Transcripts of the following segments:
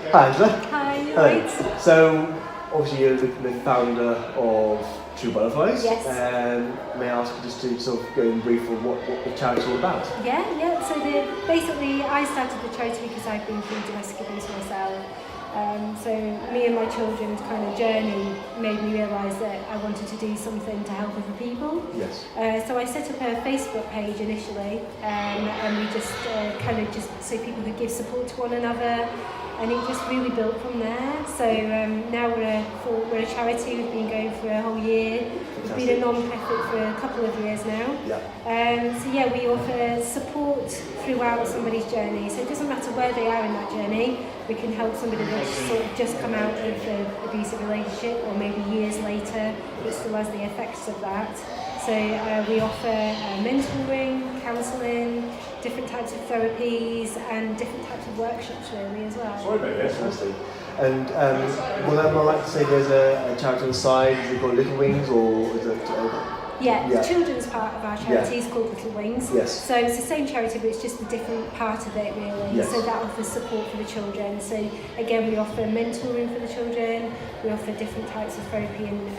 Hi Angela. Hi, you Hello. right? So, obviously you're the founder of True Butterflies. Yes. And may I ask you just to sort of go in brief of what the charity's all about? Yeah. So basically I started the charity because I've been through domestic abuse myself. So me and my children's kind of journey made me realise that I wanted to do something to help other people. Yes. So I set up a Facebook page initially, and we just kind of just so people could give support to one another, and it just really built from there. So now we're a charity. We've been going for a whole year. We've been a non-profit for a couple of years now. Yeah. So yeah, we offer support throughout somebody's journey. So it doesn't matter where they are in that journey. We can help somebody that's sort of just come out of an abusive relationship, or maybe years later, but still has the effects of that. So we offer mentoring, counselling, different types of therapies, and different types of workshops really as well. Sorry about that. Fantastic. And would I like to say there's a charity on the side? Is it called Little Wings, or is it? The children's part of our charity is called Little Wings. Yes. So it's the same charity, but it's just a different part of it really. Yes. So that offers support for the children. So again, we offer mentoring for the children. We offer different types of therapy and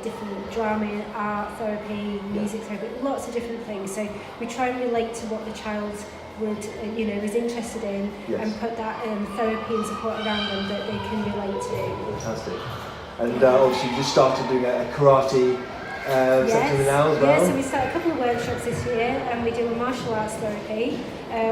different drama and art therapy, music therapy, lots of different things. So we try and relate to what the child would, is interested in, and put that therapy and support around them that they can relate to. Fantastic. And obviously you just started doing a karate section now as well? Yeah, so we started a couple of workshops this year, and we do a martial arts therapy,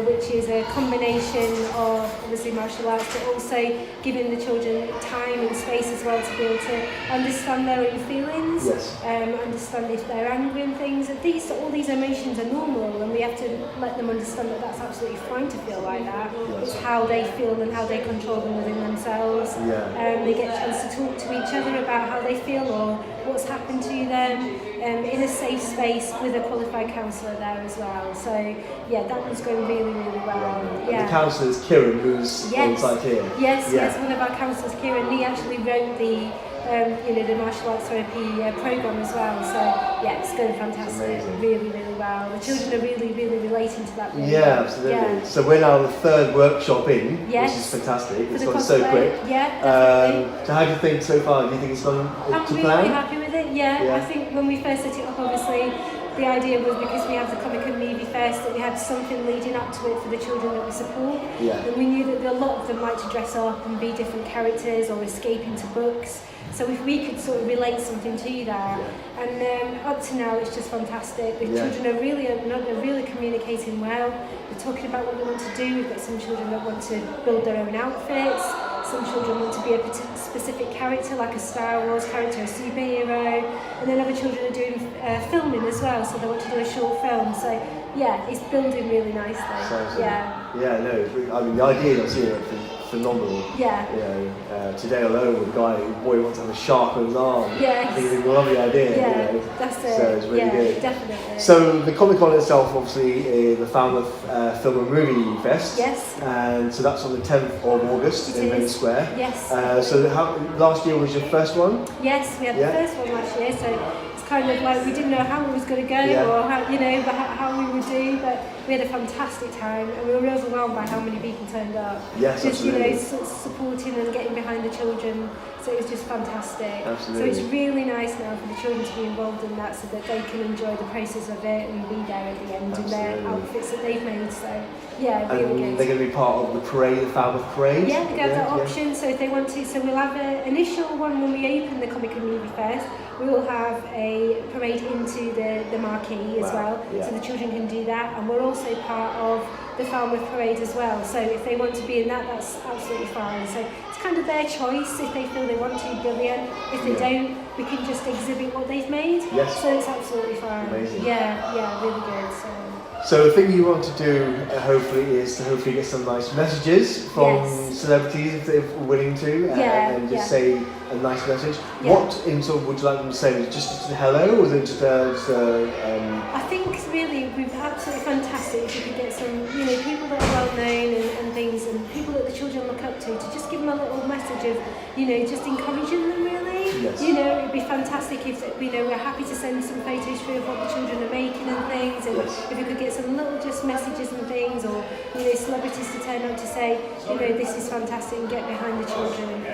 which is a combination of obviously martial arts, but also giving the children time and space as well to be able to understand their own feelings, understand if they're angry and things. And all these emotions are normal, and we have to let them understand that that's absolutely fine to feel like that. It's how they feel and how they control them within themselves. They get a chance to talk to each other about how they feel or what's happened to them, in a safe space with a qualified counsellor there as well. So yeah, that was going really, really well. And the counsellor is Kieran, who's on site here. Yes, one of our counsellors, Kieran, he actually wrote the martial arts therapy programme as well. So yeah, it's going fantastic. Really, really well. The children are really, really relating to that. Really absolutely. Yeah. So we're now the third workshop in, which is fantastic. It's gone so quick. Yeah, definitely. So how do you think so far? Do you think it's gone to plan? I'm really happy with it. Yeah, I think when we first set it up, obviously, the idea was because we have the Comic and Movie Fest that we had something leading up to it for the children that we support. And we knew that a lot of them like to dress up and be different characters or escape into books. So if we could sort of relate something to that, and up to now it's just fantastic. The children are really open up, they're really communicating well. They're talking about what they want to do. We've got some children that want to build their own outfits. Some children want to be a specific character, like a Star Wars character, a superhero. And then other children are doing filming as well, so they want to do a short film. So yeah, it's building really nicely. I mean the idea is phenomenal. Today alone, the boy wants to have a shark on his arm. I think it's a lovely idea. That's it. So it's really good. Definitely. So the Comic Con itself, obviously, is the Falmouth Film and Movie Fest. And so that's on the 10th of August in Main Square. So last year was your first one? Yes, we had the first one last year. So kind of like we didn't know how it was going to go or how we would do, but we had a fantastic time and we were overwhelmed by how many people turned up. Just supporting and getting behind the children. So it was just fantastic. So it's really nice now for the children to be involved in that, so that they can enjoy the process of it and be there at the end in their outfits that they've made. So yeah, really good. They're going to be part of the parade, the Falmouth Parade. Yeah, they have that option. So if they want to, so we'll have an initial one when we open the Comic and Movie Fest. We will have a parade into the marquee as well, so the children can do that. And we're also part of the Falmouth Parade as well. So if they want to be in that, that's absolutely fine. So it's kind of their choice. If they feel they want to, brilliant. If they don't, we can just exhibit what they've made. So it's absolutely fine. Amazing. Yeah, really good. So the thing you want to do, hopefully, is to hopefully get some nice messages from celebrities if they're willing to, and just say a nice message. What would you like them to say? Just a hello, or is it just I think really it would be absolutely fantastic if you could get some, people that are well known and things, and people that the children look up to just give them a little message of, just encouraging them really. It'd be fantastic if, we're happy to send some photos through of what the children are making and things, and if we could get some little just messages and things, or celebrities to turn up to say, this is fantastic and get behind the children.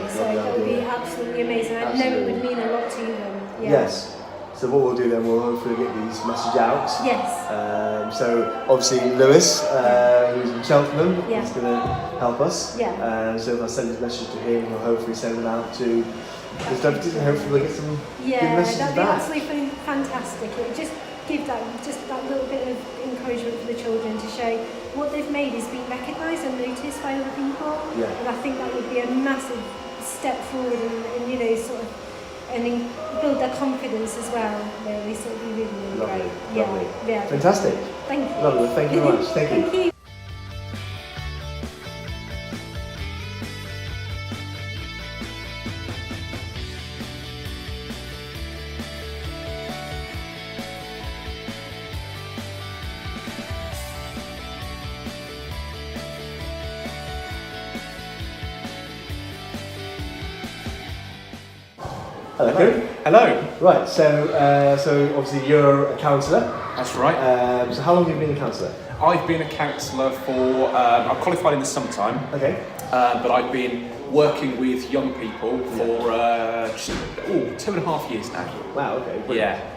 So that would be absolutely amazing. I know it would mean a lot to them. Yeah. Yes. So what we'll do then, we'll hopefully get these message out. Yes. So obviously Lewis, who's in Cheltenham, is going to help us. Yeah. So if I send this message to him, he'll hopefully send them out to the celebrities, and hopefully we'll get some good messages that'd be back. absolutely fantastic. It would just give that little bit of encouragement for the children to show what they've made is being recognised and noticed by other people. Yeah. And I think that would be a massive step forward and sort of build their confidence as well. Really, so it'd be really Lovely. great. Lovely. Yeah. Fantastic. Thank you. Lovely. Thank you very much. Thank you. Thank you. Hello. Hello. Right, so obviously you're a counsellor. That's right. So how long have you been a counsellor? I've been a counsellor for, I qualified in the summertime. Okay. But I've been working with young people for 2.5 years now. Wow, okay. Brilliant. Yeah.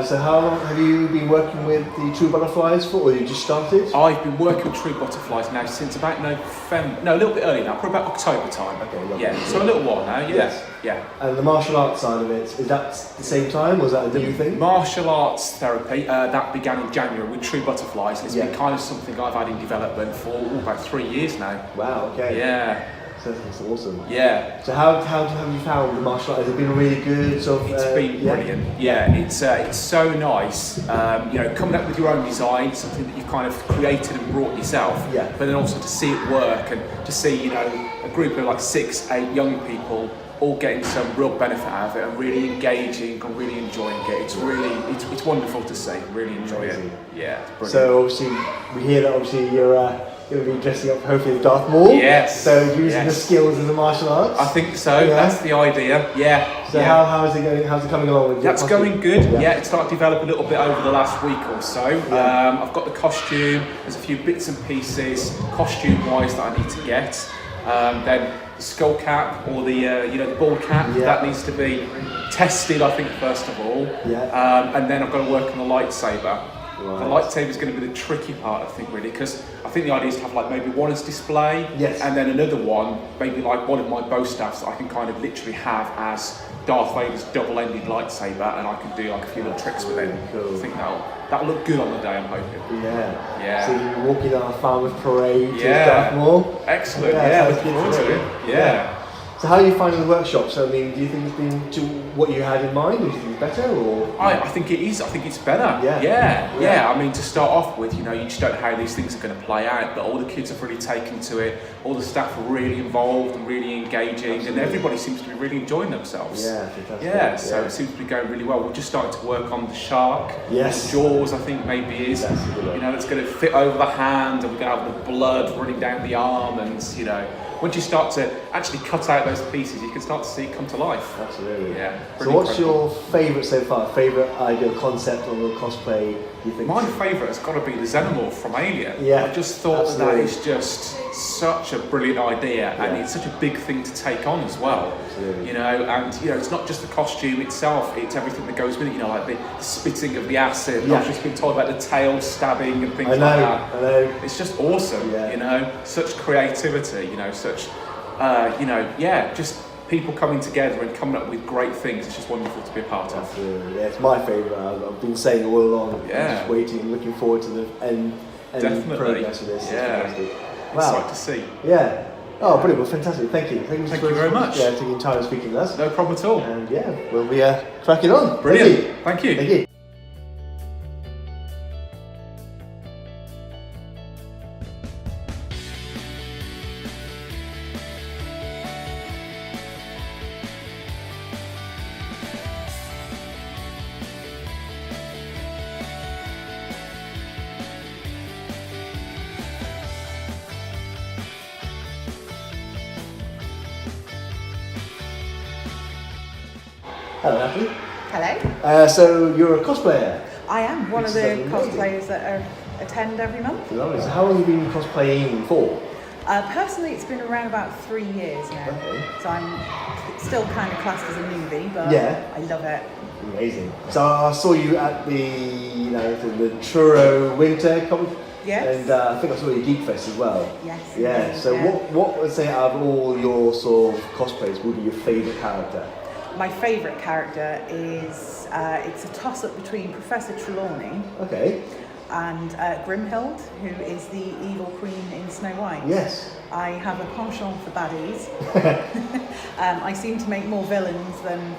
So how long have you been working with the True Butterflies for, or you just started? I've been working with True Butterflies now since about November, no, a little bit earlier now, probably about October time. Okay, lovely. Yeah, so a little while now, Yes. Yeah. And the martial arts side of it, is that the same time, or is that a different thing? Martial arts therapy, that began in January with True Butterflies, and it's been kind of something I've had in development for about 3 years now. Wow, okay. Yeah. So that's awesome. Yeah. So how have you found the martial arts? Has it been really good? Sort of, It's been brilliant. Yeah, it's so nice. Coming up with your own design, something that you've kind of created and brought yourself. Yeah. But then also to see it work and to see, a group of like 6-8 young people all getting some real benefit out of it and really engaging and really enjoying it. It's really, it's wonderful to see. Really enjoy it. Yeah, it's brilliant. So obviously we hear that obviously you're going to be dressing up hopefully as Darth Maul. Yes. So using the skills of the martial arts. I think so. Yeah. That's the idea. Yeah. So how is it going? How's it coming along with That's going good. Yeah. It started to develop a little bit over the last week or so. Yeah. I've got the costume. There's a few bits and pieces, costume-wise, that I need to get. Then the skull cap or the bald cap that needs to be tested. I think first of all. Yeah. And then I've got to work on the lightsaber. Right. The lightsaber is going to be the tricky part, I think, really, because I think the idea is to have like maybe one as display, and then another one, maybe like one of my bow staffs that I can kind of literally have as Darth Vader's double-ended lightsaber, and I can do like a few little tricks with it. Cool. I think that'll look good on the day, I'm hoping. Yeah. So you're walking on a farmer's parade to Darth Maul. Excellent. Looking forward to it. Yeah. So how are you finding the workshop? So I mean, do you think it's been to what you had in mind, or do you think it's better, or? I think it is. I think it's better. Yeah. I mean, to start off with, you just don't know how these things are going to play out, but all the kids have really taken to it. All the staff are really involved and really engaging, and everybody seems to be really enjoying themselves. Yeah, fantastic. Yeah, so it seems to be going really well. We're just starting to work on the shark. Yes. Jaws, I think maybe is. That's going to fit over the hand, and we're going to have the blood running down the arm, and once you start to actually cut out those pieces, you can start to see it come to life. Absolutely. Yeah. So what's your favourite so far? Favourite idea, concept, or cosplay you think? My favourite has got to be the Xenomorph from Alien. Yeah. I just thought that is just such a brilliant idea, and it's such a big thing to take on as well. Absolutely. It's not just the costume itself; it's everything that goes with it. Like the spitting of the acid. Yeah. I've just been told about the tail stabbing and things like that. I know. It's just awesome. Yeah. Such creativity. Such. Just people coming together and coming up with great things. It's just wonderful to be a part of. Absolutely. Yeah, it's my favourite. I've been saying all along. Yeah. I'm just waiting, looking forward to the end progress of this. Yeah. Wow. Excited to see. Yeah. Oh, brilliant. Well, fantastic. Thank you. Thank you very much. Yeah, taking time to speak with us. No problem at all. And we'll be cracking on. Brilliant. Thank you. Thank you. Hello, Natalie. Hello. So you're a cosplayer. I am one of the cosplayers that are attend every month. Lovely. So how long have you been cosplaying for? Personally, it's been around about 3 years now. Okay. So I'm still kind of classed as a newbie, but I love it. Amazing. So I saw you at the Truro Winter Comic. Yes. And I think I saw you at Geek Fest as well. Yes. Yeah. Indeed, So what would say out of all your sort of cosplays would be your favourite character? My favourite character is it's a toss-up between Professor Trelawney. Okay. And Grimhild, who is the evil queen in Snow White. Yes. I have a penchant for baddies. I seem to make more villains than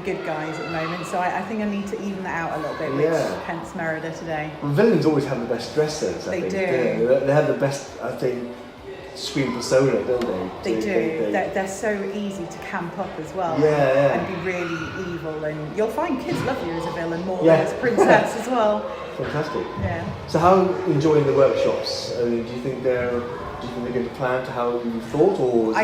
good guys at the moment, so I think I need to even that out a little bit, which hence Merida today. Well, villains always have the best dressers, I think. They do. They have the best, I think, screen persona, don't they? They do. They're so easy to camp up as well. Yeah. And be really evil, and you'll find kids love you as a villain more than as a princess as well. Fantastic. Yeah. So how enjoying the workshops? I mean, do you think they're going to plan to how you thought, or?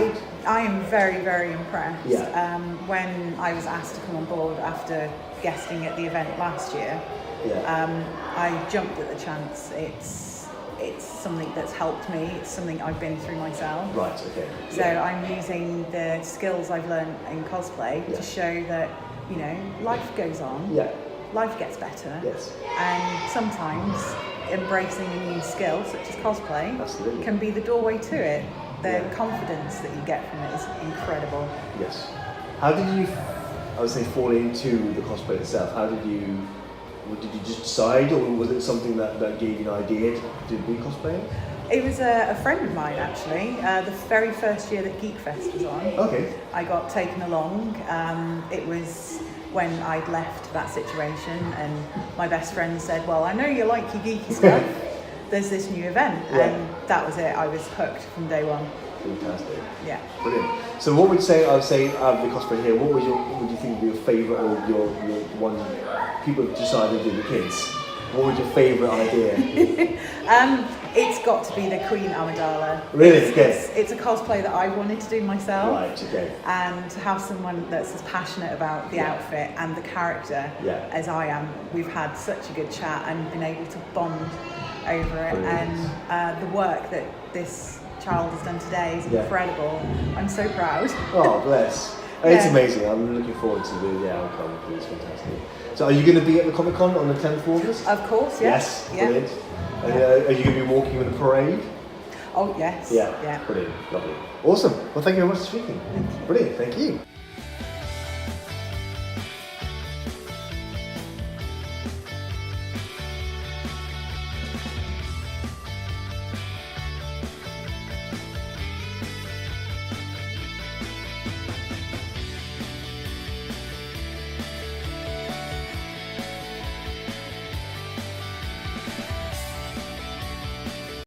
I am very, very impressed. Yeah. When I was asked to come on board after guesting at the event last year, I jumped at the chance. It's something that's helped me. It's something I've been through myself. Right. Okay. So I'm using the skills I've learned in cosplay to show that life goes on. Yeah. Life gets better. Yes. And sometimes embracing a new skill, such as cosplay, can be the doorway to it. The confidence that you get from it is incredible. Yes. How did you, I would say, fall into the cosplay itself? How did you just decide, or was it something that gave you an idea to be cosplaying? It was a friend of mine, actually. The very first year that Geek Fest was on. Okay. I got taken along. It was when I'd left that situation, and my best friend said, well, I know you like your geeky stuff. There's this new event, and that was it. I was hooked from day one. Fantastic. Yeah. Brilliant. So what would you say, I would say, out of the cosplay here, what would you think would be your favourite, or your one, people have decided to do the kids? What was your favourite idea? It's got to be the Queen Amidala. Really? It's a cosplay that I wanted to do myself. Right, okay. And to have someone that's as passionate about the outfit and the character as I am, we've had such a good chat and been able to bond over it. Brilliant. And the work that this child has done today is incredible. I'm so proud. Oh, bless. It's amazing. I'm looking forward to the outcome. It's fantastic. So are you going to be at the Comic Con on the 10th of August? Of course, yes. Brilliant. And, are you going to be walking with the parade? Oh, yes. Yeah. Brilliant. Lovely. Awesome. Well, thank you very much for speaking. Thank you. Brilliant. Thank you.